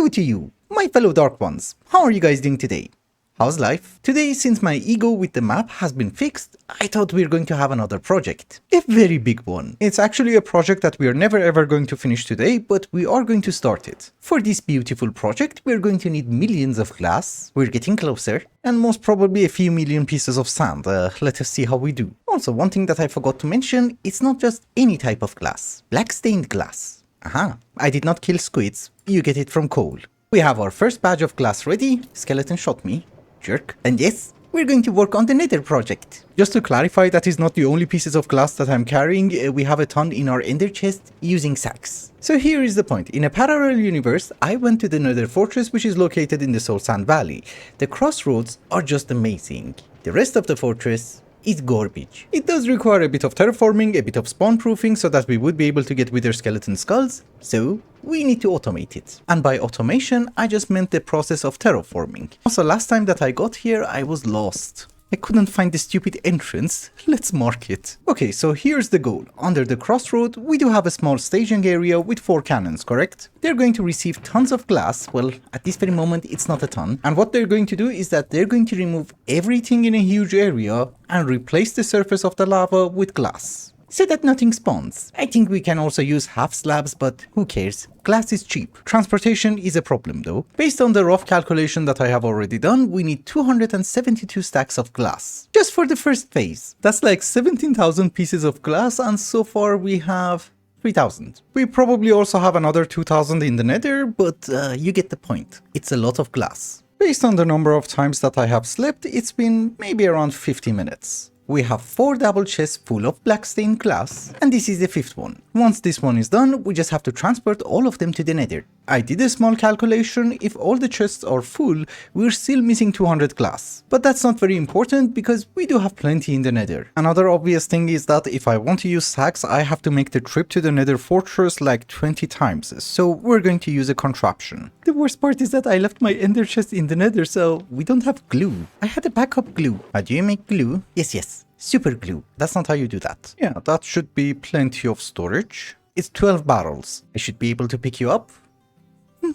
Hello to you, my fellow Dark Ones. How are you guys doing today? How's life? Today, since my ego with the map has been fixed, I thought we were going to have another project. A very big one. It's actually a project that we are never ever going to finish today, but we are going to start it. For this beautiful project, we're going to need millions of glass, we're getting closer, and most probably a few million pieces of sand. Let us see how we do. Also, one thing that I forgot to mention, it's not just any type of glass. Black stained glass. Aha, I did not kill squids, you get it from coal. We have our first batch of glass ready, skeleton shot me. Jerk. And yes, we're going to work on the nether project. Just to clarify, that is not the only pieces of glass that I'm carrying. We have a ton in our ender chest using sacks. So here is the point. In a parallel universe, I went to the nether fortress, which is located in the Soul Sand Valley. The crossroads are just amazing. The rest of the fortress is garbage. It does require a bit of terraforming, a bit of spawn proofing so that we would be able to get wither skeleton skulls, so we need to automate it. And by automation, I just meant the process of terraforming. Also, last time that I got here, I was lost. I couldn't find the stupid entrance. Let's mark it. Okay, so here's the goal. Under the crossroad, we do have a small staging area with 4 cannons, correct? They're going to receive tons of glass. Well, at this very moment, it's not a ton. And what they're going to do is that they're going to remove everything in a huge area and replace the surface of the lava with glass, so that nothing spawns. I think we can also use half slabs, but who cares? Glass is cheap. Transportation is a problem though. Based on the rough calculation that I have already done, we need 272 stacks of glass. Just for the first phase. That's like 17,000 pieces of glass, and so far we have 3,000. We probably also have another 2,000 in the nether, but you get the point. It's a lot of glass. Based on the number of times that I have slept, it's been maybe around 50 minutes. We have 4 double chests full of black stained glass, and this is the 5th one. Once this one is done, we just have to transport all of them to the nether. I did a small calculation. If all the chests are full, we're still missing 200 glass. But that's not very important because we do have plenty in the nether. Another obvious thing is that if I want to use sacks, I have to make the trip to the nether fortress like 20 times, so we're going to use a contraption. The worst part is that I left my ender chest in the nether, so we don't have glue. I had a backup glue. How do you make glue? Yes. Super glue. That's not how you do that. Yeah, that should be plenty of storage. It's 12 barrels. I should be able to pick you up.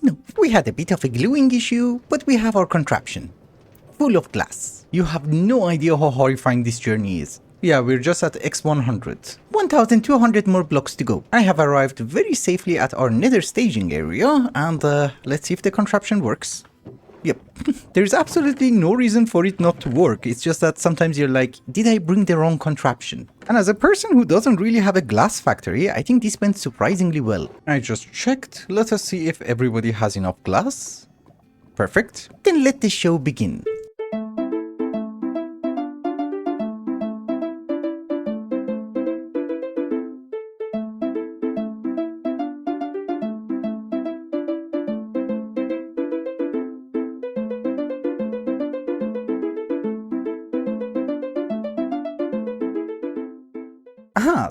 No, we had a bit of a gluing issue, but we have our contraption. Full of glass. You have no idea how horrifying this journey is. Yeah, we're just at X100. 1,200 more blocks to go. I have arrived very safely at our nether staging area, and let's see if the contraption works. Yep, there's absolutely no reason for it not to work. It's just that sometimes you're like, did I bring the wrong contraption? And as a person who doesn't really have a glass factory, I think this went surprisingly well. I just checked. Let us see if everybody has enough glass. Perfect. Then let the show begin.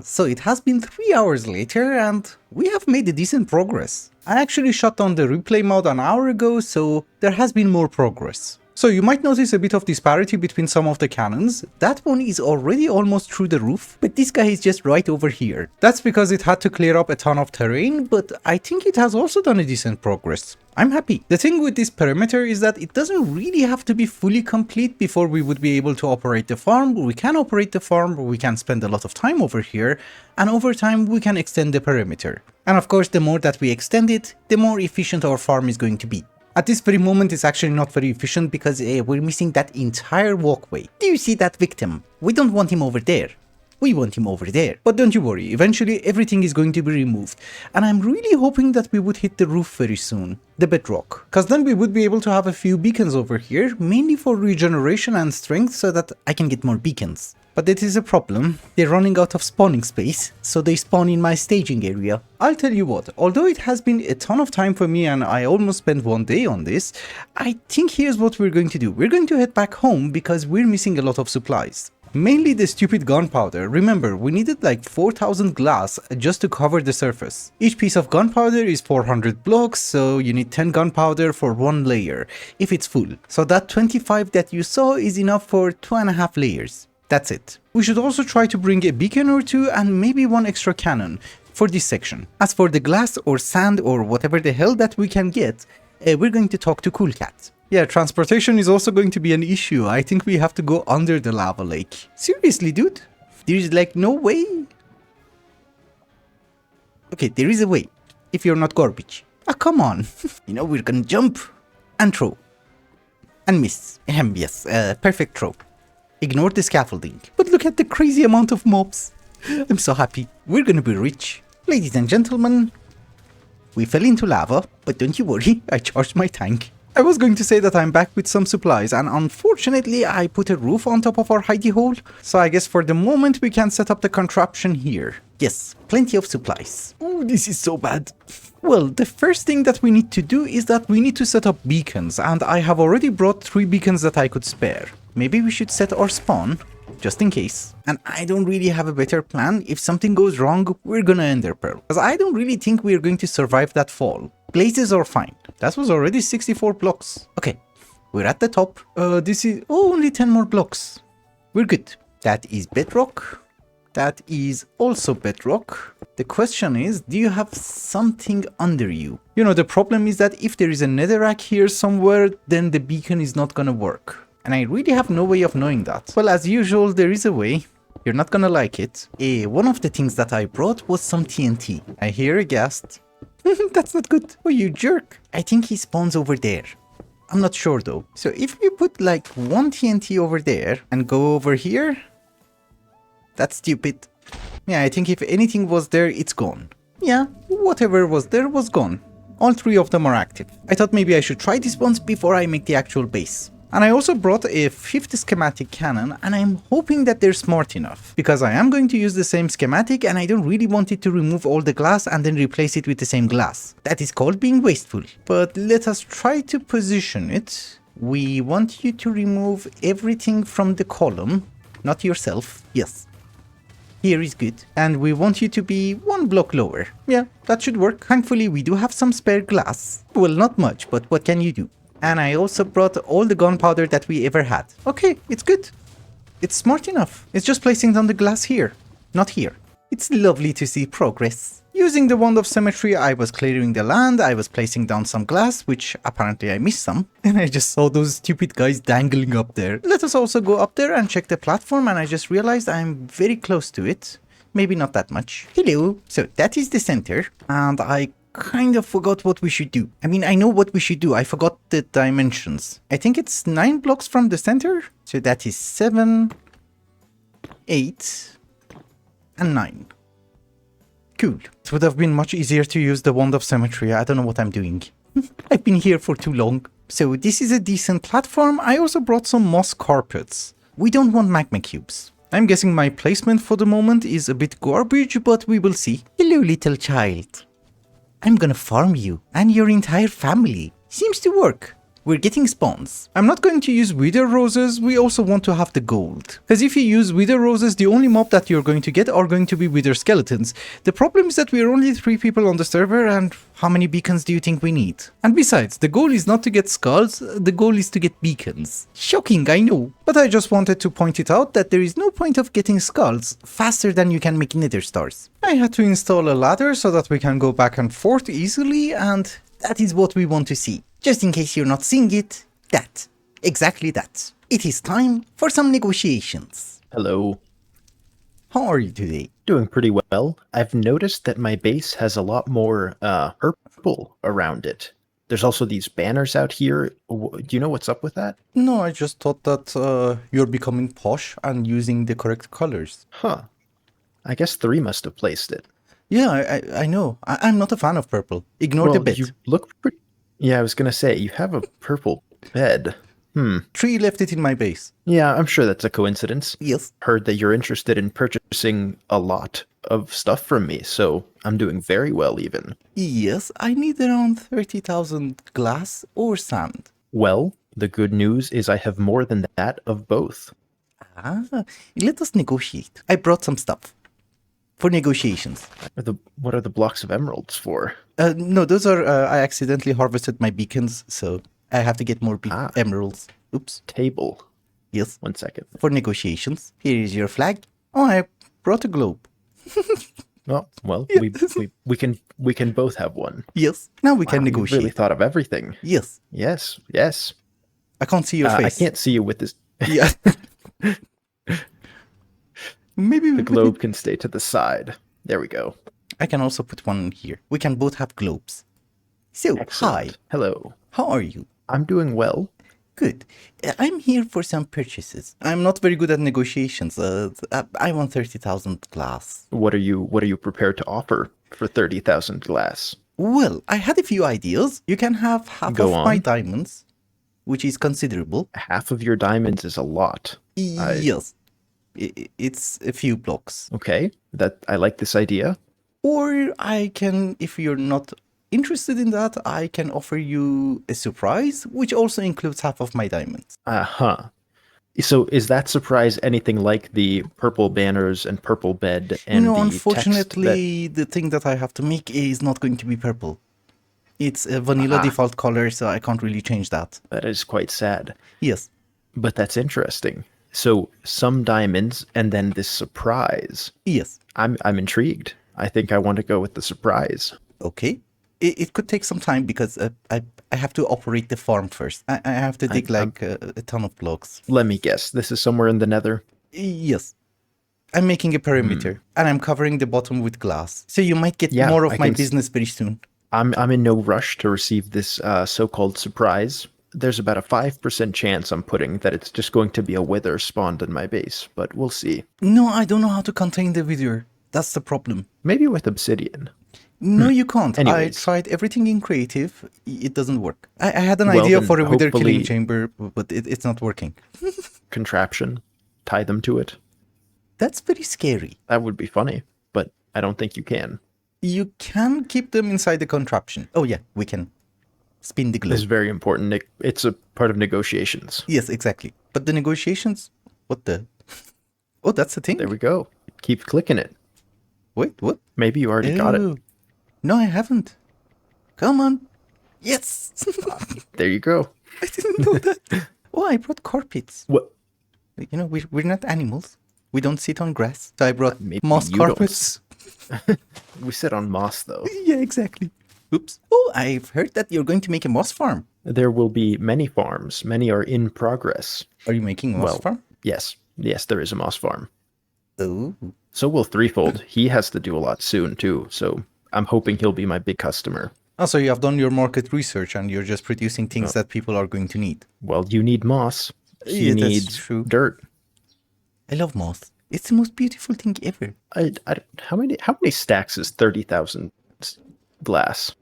So it has been 3 hours later and we have made a decent progress. I actually shut down the replay mode an hour ago, so there has been more progress. So you might notice a bit of disparity between some of the cannons. That one is already almost through the roof, but this guy is just right over here. That's because it had to clear up a ton of terrain, but I think it has also done a decent progress. I'm happy. The thing with this perimeter is that it doesn't really have to be fully complete before we would be able to operate the farm. We can operate the farm, we can spend a lot of time over here, and over time we can extend the perimeter. And of course, the more that we extend it, the more efficient our farm is going to be. At this very moment, it's actually not very efficient because we're missing that entire walkway. Do you see that victim? We don't want him over there. We want him over there. But don't you worry, eventually everything is going to be removed. And I'm really hoping that we would hit the roof very soon. The bedrock. Because then we would be able to have a few beacons over here, mainly for regeneration and strength so that I can get more beacons. But it is a problem. They're running out of spawning space, so they spawn in my staging area. I'll tell you what, although it has been a ton of time for me and I almost spent 1 day on this, I think here's what we're going to do. We're going to head back home because we're missing a lot of supplies. Mainly the stupid gunpowder. Remember, we needed like 4,000 glass just to cover the surface. Each piece of gunpowder is 400 blocks, so you need 10 gunpowder for 1 layer, if it's full. So that 25 that you saw is enough for 2.5 layers. That's it. We should also try to bring a beacon or 2 and maybe 1 extra cannon for this section. As for the glass or sand or whatever the hell that we can get, we're going to talk to Cool Cat. Yeah, transportation is also going to be an issue. I think we have to go under the lava lake. Seriously, dude? There's like no way? Okay, there is a way. If you're not garbage. Ah, come on. You know, we're gonna jump and throw. And miss. Yes, perfect throw. Ignore the scaffolding. But look at the crazy amount of mobs. I'm so happy. We're gonna be rich. Ladies and gentlemen, we fell into lava, but don't you worry, I charged my tank. I was going to say that I'm back with some supplies, and unfortunately I put a roof on top of our hidey hole, so I guess for the moment we can set up the contraption here. Yes, plenty of supplies. Oh, this is so bad. Well, the first thing that we need to do is that we need to set up beacons, and I have already brought 3 beacons that I could spare. Maybe we should set our spawn, just in case. And I don't really have a better plan. If something goes wrong, we're gonna ender pearl. Because I don't really think we're going to survive that fall. Blazes are fine. That was already 64 blocks. Okay, we're at the top. This is only 10 more blocks. We're good. That is bedrock. That is also bedrock. The question is, do you have something under you? You know, the problem is that if there is a netherrack here somewhere, then the beacon is not gonna work. And I really have no way of knowing that. Well, as usual, there is a way. You're not gonna like it. One of the things that I brought was some TNT. I hear a ghast. That's not good. Oh, you jerk. I think he spawns over there. I'm not sure though. So if we put like 1 TNT over there and go over here, that's stupid. Yeah, I think if anything was there, it's gone. Yeah, whatever was there was gone. All 3 of them are active. I thought maybe I should try this once before I make the actual base. And I also brought a 5th schematic cannon, and I'm hoping that they're smart enough. Because I am going to use the same schematic, and I don't really want it to remove all the glass and then replace it with the same glass. That is called being wasteful. But let us try to position it. We want you to remove everything from the column, not yourself. Yes. Here is good. And we want you to be 1 block lower. Yeah, that should work. Thankfully, we do have some spare glass. Well, not much, but what can you do? And I also brought all the gunpowder that we ever had. Okay, it's good. It's smart enough. It's just placing down the glass here, not here. It's lovely to see progress. Using the wand of symmetry, I was clearing the land, I was placing down some glass, which apparently I missed some. And I just saw those stupid guys dangling up there. Let us also go up there and check the platform, and I just realized I'm very close to it. Maybe not that much. Hello. So that is the center, and I kind of forgot what we should do. I mean, I know what we should do. I forgot the dimensions. I think it's 9 blocks from the center. So that is 7, 8, and 9. Cool. It would have been much easier to use the wand of symmetry. I don't know what I'm doing. I've been here for too long. So this is a decent platform. I also brought some moss carpets. We don't want magma cubes. I'm guessing my placement for the moment is a bit garbage, but we will see. Hello, little child. I'm gonna farm you and your entire family. Seems to work. We're getting spawns. I'm not going to use wither roses, we also want to have the gold. Because if you use wither roses, the only mob that you're going to get are going to be wither skeletons. The problem is that we're only 3 people on the server, and how many beacons do you think we need? And besides, the goal is not to get skulls, the goal is to get beacons. Shocking, I know. But I just wanted to point it out that there is no point of getting skulls faster than you can make nether stars. I had to install a ladder so that we can go back and forth easily, and that is what we want to see. Just in case you're not seeing it, that. Exactly that. It is time for some negotiations. Hello. How are you today? Doing pretty well. I've noticed that my base has a lot more purple around it. There's also these banners out here. Do you know what's up with that? No, I just thought that you're becoming posh and using the correct colors. Huh. I guess 3 must have placed it. Yeah, I know. I'm not a fan of purple. Ignore the bed. You look pretty... Yeah, I was going to say, you have a purple bed. 3 left it in my base. Yeah, I'm sure that's a coincidence. Yes. Heard that you're interested in purchasing a lot of stuff from me, so I'm doing very well even. Yes, I need around 30,000 glass or sand. Well, the good news is I have more than that of both. Ah, let us negotiate. I brought some stuff. For negotiations. What are the blocks of emeralds for? No, those are, I accidentally harvested my beacons, so I have to get more emeralds. Oops. Table. Yes. 1 second. For negotiations. Here is your flag. Oh, I brought a globe. Well, Yes. we can both have one. Yes. Now we can Wow, you've negotiate. really thought of everything. Yes. Yes. I can't see your I face. can't see you with this. Yeah. Maybe we The put globe it. can stay to the side. There we go. I can also put one here. We can both have globes. So, Excellent. hi. Hello. How are you? I'm doing well. Good. I'm here for some purchases. I'm not very good at negotiations. I want 30,000 glass. What are you prepared to offer for 30,000 glass? Well, I had a few ideas. You can have half Go of my on. diamonds, which is considerable. Half of your diamonds is a lot. Yes. It's a few blocks. Okay. I like this idea. Or I can, if you're not interested in that, I can offer you a surprise, which also includes half of my diamonds. Uh-huh. So is that surprise anything like the purple banners and purple bed and No, the unfortunately, the thing that I have to make is not going to be purple. It's a vanilla default color, so I can't really change that. that is quite sad. Yes. But that's interesting. So some diamonds and then this surprise. Yes. I'm intrigued. I think I want to go with the surprise. Okay. It could take some time because I have to operate the farm first. I have to dig like a ton of blocks. Let me guess. This is somewhere in the nether. Yes. I'm making a perimeter and I'm covering the bottom with glass. So you might get Yeah, more of I my can business very soon. I'm in no rush to receive this so-called surprise. There's about a 5% chance I'm putting that it's just going to be a wither spawned in my base, but we'll see. No, I don't know how to contain the wither. That's the problem. Maybe with obsidian. No, you can't. Anyways. I tried everything in creative. It doesn't work. I had an Well, idea then for a wither killing hopefully- chamber, but it's not working. Contraption. Tie them to it. That's very scary. That would be funny, but I don't think you can. You can keep them inside the contraption. Oh yeah, we can spin the This is globe. very important. It's a part of negotiations. Yes, exactly. But the negotiations, what the? Oh, that's the thing. There we go. Keep clicking it. Wait, what? Maybe you already got it. Oh. No, I haven't. Come on. Yes. There you go. I didn't know that. Oh, I brought carpets. What? You know, we're not animals. We don't sit on grass. So I brought Maybe moss you don't. carpets. We sit on moss, though. Yeah, exactly. Oops. Oh, I've heard that you're going to make a moss farm. There will be many farms. Many are in progress. Are you making a moss farm? Yes. Yes, there is a moss farm. Oh. So will Threefold. He has to do a lot soon, too. So I'm hoping he'll be my big customer. Oh, so you have done your market research and you're just producing things that people are going to need. Well, you need moss. He Yeah, that's needs true. dirt. I love moss. It's the most beautiful thing ever. How many stacks is 30,000 glass?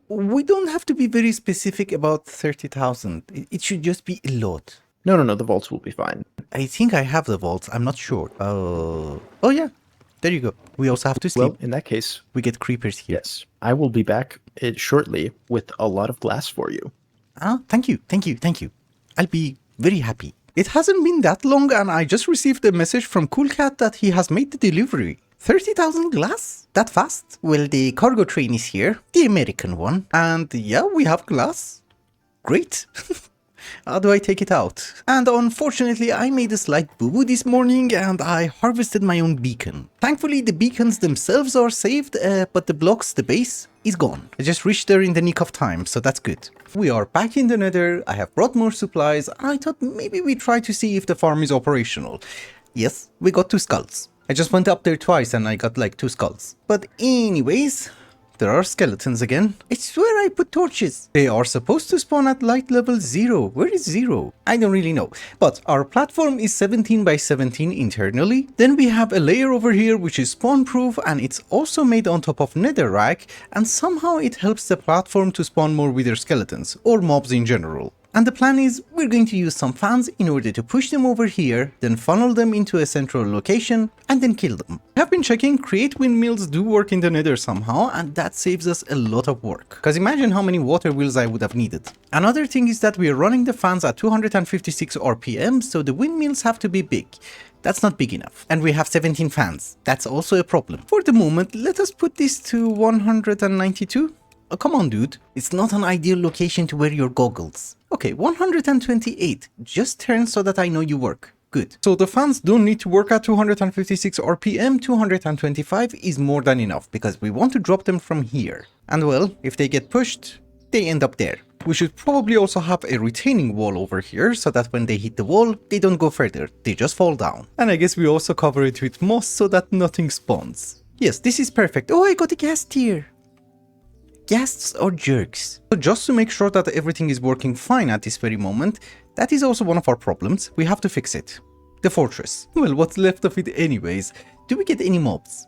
We don't have to be very specific about 30,000. It should just be a lot. No. The vaults will be fine. I think I have the vaults. I'm not sure. Oh yeah. There you go. We also have to sleep. Well, in that case, We get creepers here. yes, I will be back shortly with a lot of glass for you. Ah, thank you. I'll be very happy. It hasn't been that long and I just received a message from Cool Cat that he has made the delivery. 30,000 glass? That fast? Well, the cargo train is here. The American one. And yeah, we have glass. Great. How do I take it out? And unfortunately, I made a slight boo-boo this morning and I harvested my own beacon. Thankfully, the beacons themselves are saved, but the blocks, the base, is gone. I just reached there in the nick of time, so that's good. We are back in the nether, I have brought more supplies, I thought maybe we try to see if the farm is operational. Yes, we got 2 skulls. I just went up there twice and I got like 2 skulls. But anyways, there are skeletons again. I swear I put torches. They are supposed to spawn at light level 0. Where is 0? I don't really know. But our platform is 17 by 17 internally. Then we have a layer over here which is spawn proof and it's also made on top of netherrack and somehow it helps the platform to spawn more wither skeletons or mobs in general. And the plan is we're going to use some fans in order to push them over here, then funnel them into a central location, and then kill them. I've been checking, create windmills do work in the nether somehow, and that saves us a lot of work. Cause imagine how many water wheels I would have needed. Another thing is that we are running the fans at 256 RPM, so the windmills have to be big. That's not big enough. And we have 17 fans. That's also a problem. For the moment, let us put this to 192. Oh, come on, dude. It's not an ideal location to wear your goggles. Okay, 128. Just turn so that I know you work. Good. So the fans don't need to work at 256 RPM, 225 is more than enough because we want to drop them from here. And well, if they get pushed, they end up there. We should probably also have a retaining wall over here so that when they hit the wall, they don't go further, they just fall down. And I guess we also cover it with moss so that nothing spawns. Yes, this is perfect. Oh, I got a ghast here. Ghasts or jerks. So just to make sure that everything is working fine at this very moment, that is also one of our problems. We have to fix it. The fortress. Well, what's left of it anyways? Do we get any mobs?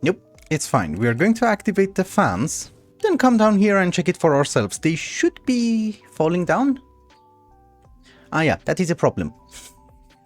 Nope, it's fine. We are going to activate the fans. Then come down here and check it for ourselves. They should be falling down. Ah yeah, that is a problem.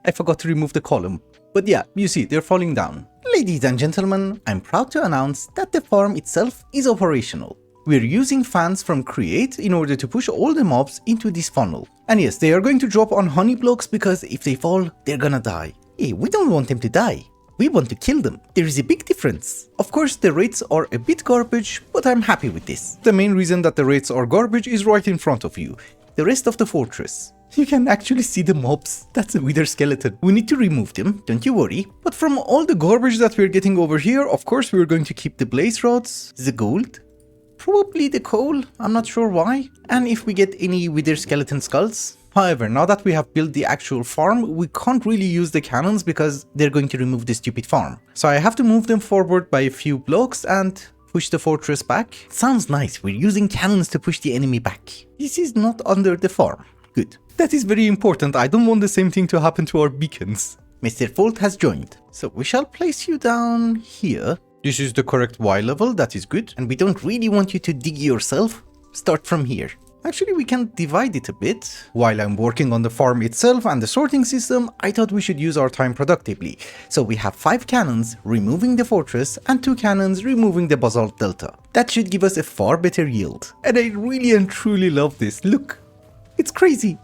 I forgot to remove the column. But yeah, you see, they're falling down. Ladies and gentlemen, I'm proud to announce that the farm itself is operational. We're using fans from Create in order to push all the mobs into this funnel. And yes, they are going to drop on honey blocks because if they fall, they're gonna die. Hey, we don't want them to die. We want to kill them. There is a big difference. Of course, the rates are a bit garbage, but I'm happy with this. The main reason that the rates are garbage is right in front of you. The rest of the fortress. You can actually see the mobs. That's a wither skeleton. We need to remove them, don't you worry. But from all the garbage that we're getting over here, of course we're going to keep the blaze rods, the gold, probably the coal, I'm not sure why. And if we get any wither skeleton skulls. However, now that we have built the actual farm, we can't really use the cannons because they're going to remove the stupid farm. So I have to move them forward by a few blocks and push the fortress back. Sounds nice, we're using cannons to push the enemy back. This is not under the farm. Good. That is very important, I don't want the same thing to happen to our beacons. Mr. Volt has joined. So we shall place you down here. This is the correct Y level, that is good. And we don't really want you to dig yourself. Start from here. Actually, we can divide it a bit. While I'm working on the farm itself and the sorting system, I thought we should use our time productively. So we have 5 cannons removing the fortress and 2 cannons removing the basalt delta. That should give us a far better yield. And I really and truly love this. Look, it's crazy.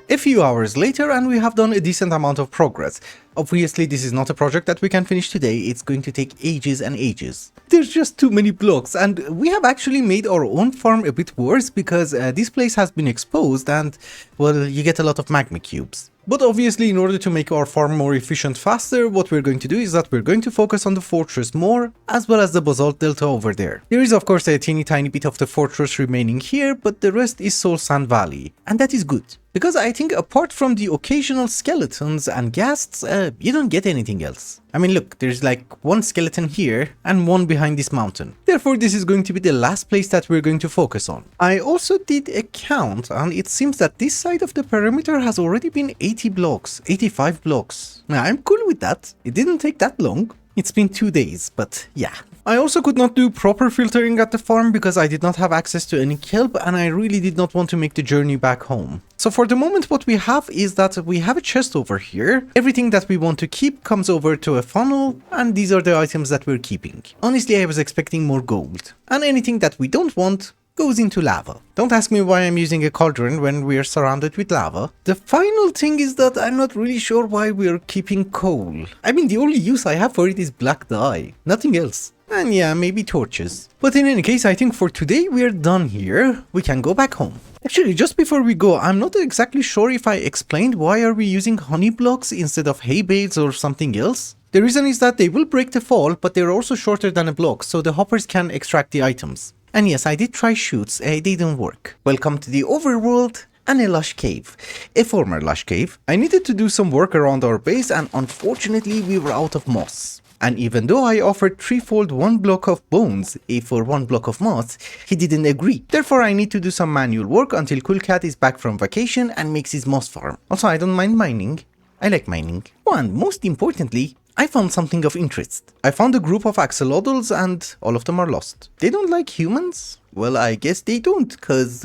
A few hours later and we have done a decent amount of progress. Obviously this is not a project that we can finish today, it's going to take ages and ages. There's just too many blocks and we have actually made our own farm a bit worse because this place has been exposed and, well, you get a lot of magma cubes. But obviously in order to make our farm more efficient faster, what we're going to do is that we're going to focus on the fortress more, as well as the basalt delta over there. There is of course a teeny tiny bit of the fortress remaining here, but the rest is Soul Sand Valley, and that is good. Because I think apart from the occasional skeletons and ghasts, you don't get anything else. I mean look, there's like one skeleton here and one behind this mountain. Therefore this is going to be the last place that we're going to focus on. I also did a count and it seems that this side of the perimeter has already been 80 blocks, 85 blocks. Now I'm cool with that, it didn't take that long. It's been 2 days, but yeah. I also could not do proper filtering at the farm because I did not have access to any kelp and I really did not want to make the journey back home. So for the moment what we have is that we have a chest over here. Everything that we want to keep comes over to a funnel and these are the items that we're keeping. Honestly, I was expecting more gold. And anything that we don't want goes into lava. Don't ask me why I'm using a cauldron when we're surrounded with lava. The final thing is that I'm not really sure why we're keeping coal. I mean, the only use I have for it is black dye, nothing else. And yeah, maybe torches. But in any case, I think for today we're done here. We can go back home. Actually, just before we go, I'm not exactly sure if I explained why are we using honey blocks instead of hay bales or something else. The reason is that they will break the fall, but they're also shorter than a block, so the hoppers can extract the items. And yes, I did try shoots, they didn't work. Welcome to the overworld and a lush cave. A former lush cave. I needed to do some work around our base and unfortunately we were out of moss. And even though I offered threefold 1 block of bones for 1 block of moss, he didn't agree. Therefore I need to do some manual work until Cool Cat is back from vacation and makes his moss farm. Also, I don't mind mining. I like mining. Oh, and most importantly, I found something of interest. I found a group of axolotls and all of them are lost. They don't like humans? Well, I guess they don't, cause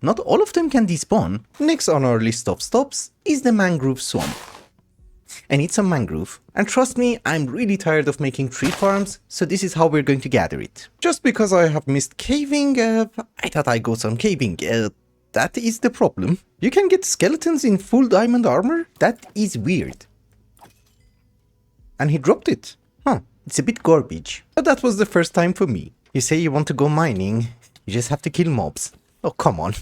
not all of them can despawn. Next on our list of stops is the mangrove swamp. I need some mangrove, and trust me, I'm really tired of making tree farms, so this is how we're going to gather it. Just because I have missed caving, I thought I'd go some caving. that is the problem. You can get skeletons in full diamond armor? That is weird. And he dropped it. Huh, it's a bit garbage. But that was the first time for me. You say you want to go mining, you just have to kill mobs. Oh, come on.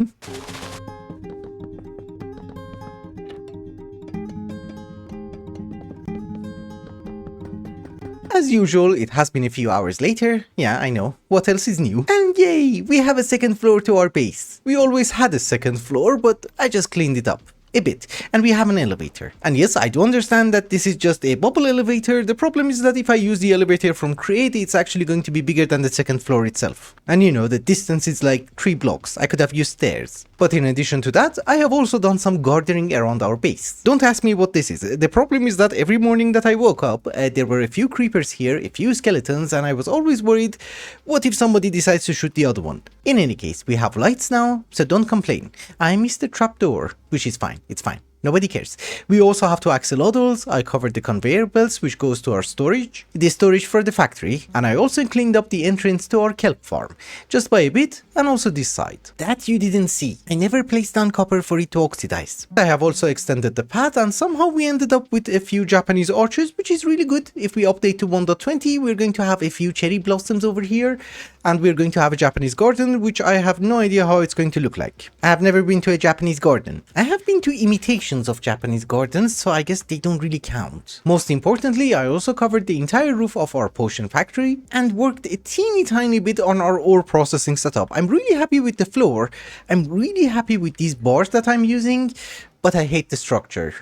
As usual, it has been a few hours later. Yeah, I know. What else is new? And yay, we have a second floor to our base. We always had a second floor, but I just cleaned it up a bit, and we have an elevator. And yes, I do understand that this is just a bubble elevator. The problem is that if I use the elevator from Create, it's actually going to be bigger than the second floor itself. And you know, the distance is like 3 blocks. I could have used stairs. But in addition to that, I have also done some gardening around our base. Don't ask me what this is. The problem is that every morning that I woke up, there were a few creepers here, a few skeletons, and I was always worried, what if somebody decides to shoot the other one? In any case, we have lights now, so don't complain. I missed the trapdoor, which is fine. It's fine. Nobody cares. We also have two axolotls. I covered the conveyor belts, which goes to our storage, the storage for the factory, and I also cleaned up the entrance to our kelp farm, just by a bit, and also this side. That you didn't see. I never placed down copper for it to oxidize. I have also extended the path, and somehow we ended up with a few Japanese arches, which is really good. If we update to 1.20, we're going to have a few cherry blossoms over here, and we're going to have a Japanese garden, which I have no idea how it's going to look like. I have never been to a Japanese garden. I have been to imitations of Japanese gardens, so I guess they don't really count. Most importantly, I also covered the entire roof of our potion factory and worked a teeny tiny bit on our ore processing setup. I'm really happy with the floor. I'm really happy with these bars that I'm using, but I hate the structure.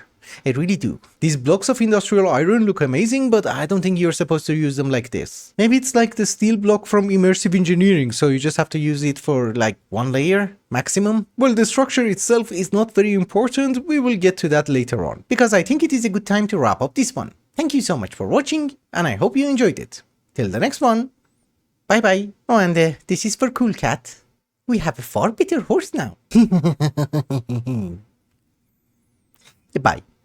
I really do. These blocks of industrial iron look amazing, but I don't think you're supposed to use them like this. Maybe it's like the steel block from immersive engineering, so you just have to use it for like one layer maximum. Well, the structure itself is not very important. We will get to that later on, because I think it is a good time to wrap up this one. Thank you so much for watching, and I hope you enjoyed it. Till the next one. Bye bye. Oh, and this is for Cool Cat. We have a far better horse now. Bye.